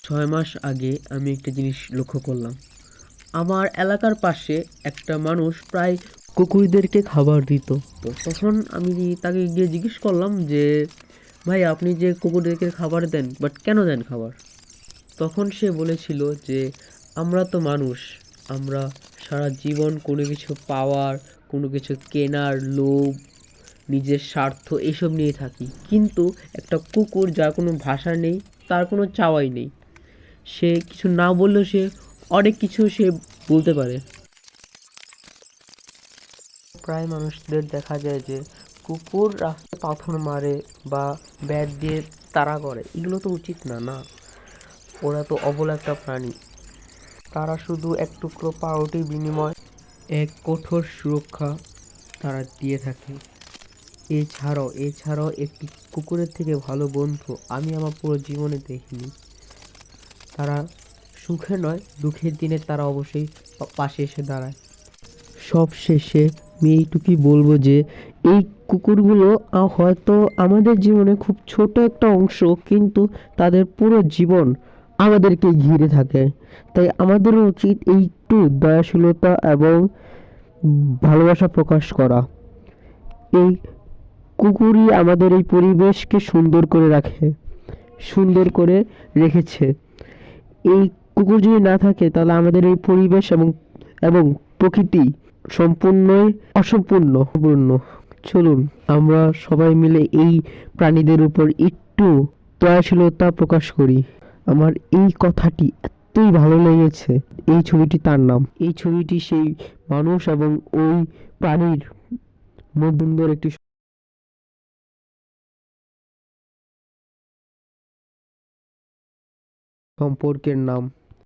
৬ মাস আগে আমি একটা জিনিস লক্ষ্য করলাম। আমার এলাকার পাশে একটা মানুষ প্রায় কুকুরদেরকে খাবার দিত। তো তখন আমি তাকে গিয়ে জিজ্ঞেস করলাম যে, "ভাই আপনি যে কুকুরদেরকে খাবার দেন, বাট কেন দেন খাবার?" তখন সে বলেছিল যে, "আমরা তো মানুষ। আমরা সারা জীবন কোনো কিছু পাওয়ার, কোনো কিছু কেনার লোভ, নিজের স্বার্থ এসব নিয়ে থাকি। কিন্তু একটা কুকুর যার কোনো ভাষা নেই, তার কোনো চাওয়াই নেই। সে কিছু না বললেও সে অনেক কিছু সে বলতে পারে।" প্রায় মানুষদের দেখা যায় যে কুকুর রাস্তায় পাথর মারে বা ব্যাট দিয়ে তাড়া করে। এগুলো তো উচিত না, না? ওরা তো অবলা একটা প্রাণী। তারা শুধু এক টুকরো পাউরুটির বিনিময়ে এক কঠোর সুরক্ষা তারা দিয়ে থাকে। এছাড়াও একটি কুকুরের থেকে ভালো বন্ধু আমি আমার পুরো জীবনে দেখিনি। তারা সুখে নয়, দুঃখের দিনে তারা অবশ্যই পাশে এসে দাঁড়ায়। সবশেষে আমি এইটুকুই বলবো যে এই কুকুরগুলো হয়তো আমাদের জীবনে খুব ছোট একটা অংশ, কিন্তু তাদের পুরো জীবন আমাদেরকে ঘিরে থাকে। তাই আমাদেরও উচিত একটু দয়াশীলতা এবং ভালোবাসা প্রকাশ করা। এই কুকুরই আমাদের এই পরিবেশকে সুন্দর করে রাখে, সুন্দর করে রেখেছে। এই কুকুর যদি না থাকে তাহলে আমাদের এই পরিবেশ এবং এবং প্রকৃতি সম্পূর্ণই অসম্পূর্ণ। চলুন আমরা সবাই মিলে এই প্রাণীদের উপর একটু দয়াশীলতা প্রকাশ করি। আমার এই কথাটি এতই ভালো লেগেছে। এই ছবিটি তার নাম। এই ছবিটি সেই মানুষ এবং ওই প্রাণীর মধ্যে একটি সম্পর্কের নাম।